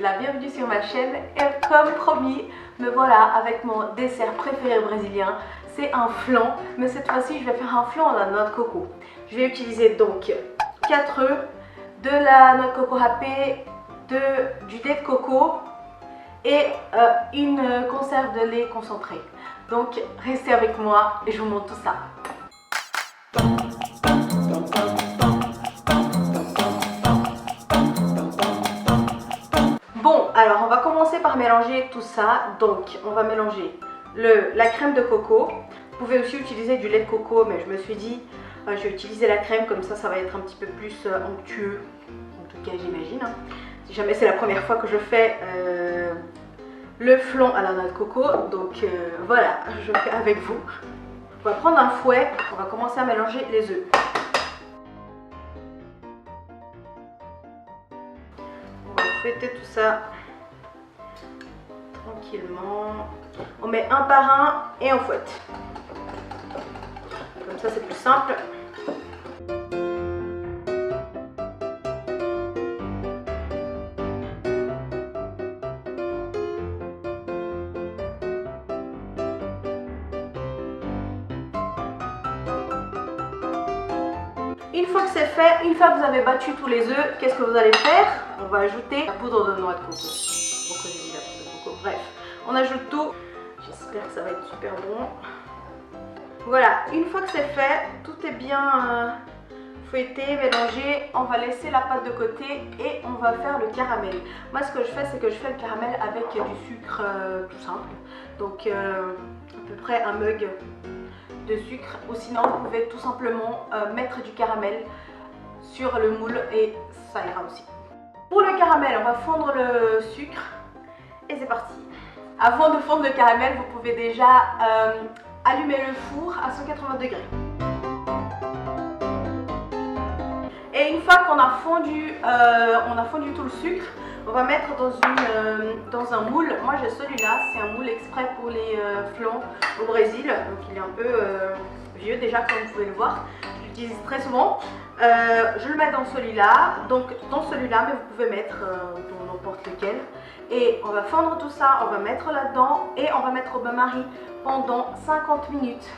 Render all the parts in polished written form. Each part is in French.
la bienvenue sur ma chaîne et comme promis, me voilà avec mon dessert préféré brésilien. C'est un flan, mais cette fois-ci je vais faire un flan à la noix de coco. Je vais utiliser donc 4 œufs, de la noix de coco râpée, du lait de coco et une conserve de lait concentré. Donc restez avec moi et je vous montre tout ça. Bon, alors on va commencer par mélanger tout ça. Donc on va mélanger la crème de coco. Vous pouvez aussi utiliser du lait de coco, mais je me suis dit je vais utiliser la crème, comme ça va être un petit peu plus onctueux. En tout cas j'imagine, hein. Si jamais c'est la première fois que je fais le flan à la noix de coco, donc voilà, je fais avec vous. On va prendre un fouet, on va commencer à mélanger les œufs. On va fouetter tout ça tranquillement. On met un par un et on fouette. Comme ça c'est plus simple. Une fois que c'est fait, une fois que vous avez battu tous les œufs, qu'est-ce que vous allez faire? On va ajouter la poudre de noix de coco. Pourquoi j'ai mis la poudre de coco? Bref, on ajoute tout. J'espère que ça va être super bon. Voilà, une fois que c'est fait, tout est bien fouetté, mélangé. On va laisser la pâte de côté et on va faire le caramel. Moi, ce que je fais, c'est que je fais le caramel avec du sucre tout simple. Donc, à peu près un mug de sucre, ou sinon vous pouvez tout simplement mettre du caramel sur le moule et ça ira aussi. Pour le caramel, on va fondre le sucre et c'est parti. Avant de fondre le caramel, vous pouvez déjà allumer le four à 180 degrés. Et une fois qu'on a fondu tout le sucre, on va mettre dans un moule. Moi j'ai celui-là, c'est un moule exprès pour les flans au Brésil. Donc il est un peu vieux déjà, comme vous pouvez le voir. Je l'utilise très souvent. Je le mets dans celui-là. Donc dans celui-là, mais vous pouvez mettre dans n'importe lequel. Et on va fondre tout ça, on va mettre là-dedans et on va mettre au bain-marie pendant 50 minutes.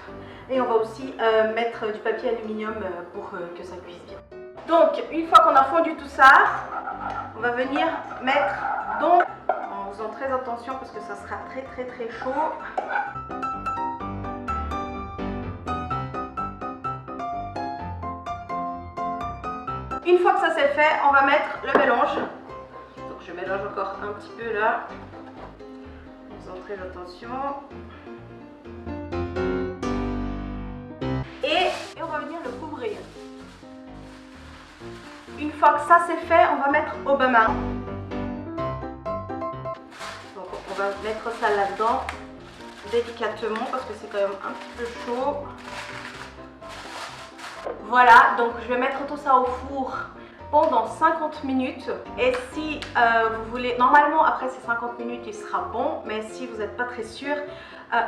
Et on va aussi mettre du papier aluminium pour que ça cuise bien. Donc une fois qu'on a fondu tout ça, on va venir mettre donc, en faisant très attention parce que ça sera très chaud. Une fois que ça c'est fait, on va mettre le mélange. Donc je mélange encore un petit peu là, en faisant très attention. Et on va venir le couvrir. Une fois que ça c'est fait, on va mettre au bain-marie. Donc on va mettre ça là-dedans délicatement parce que c'est quand même un petit peu chaud. Voilà, donc je vais mettre tout ça au four pendant 50 minutes. Et si vous voulez, normalement après ces 50 minutes il sera bon, mais si vous n'êtes pas très sûr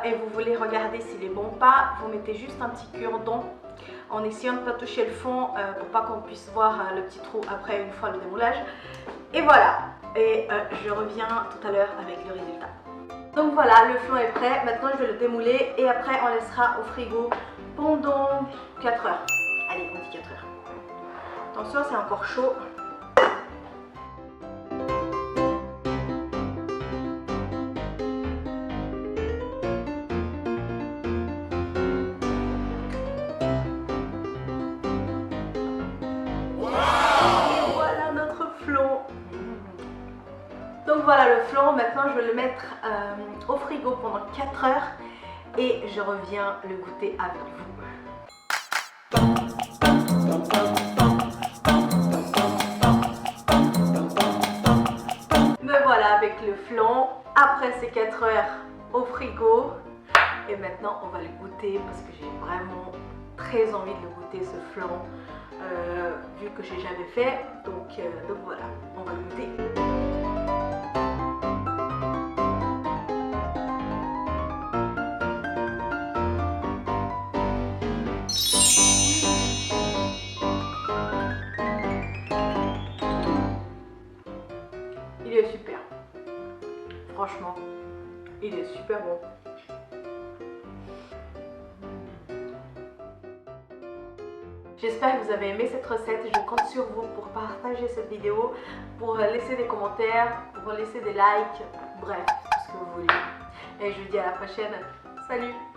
et vous voulez regarder s'il est bon ou pas, vous mettez juste un petit cure-dent en essayant de ne pas toucher le fond pour pas qu'on puisse voir le petit trou après une fois le démoulage. Et voilà, et je reviens tout à l'heure avec le résultat. Donc voilà, le flan est prêt, maintenant je vais le démouler et après on laissera au frigo pendant 4 heures. Allez, on dit 4 heures. Attention, c'est encore chaud. Donc voilà le flan, maintenant je vais le mettre au frigo pendant 4 heures et je reviens le goûter avec vous. Me voilà avec le flan, après ces 4 heures au frigo. Et maintenant on va le goûter parce que j'ai vraiment très envie de le goûter ce flan. Vu que j'ai jamais fait, donc voilà, on va le goûter. Il est super. franchement, il est super bon. J'espère que vous avez aimé cette recette. Je compte sur vous pour partager cette vidéo, pour laisser des commentaires, pour laisser des likes, bref, tout ce que vous voulez. Et je vous dis à la prochaine. Salut!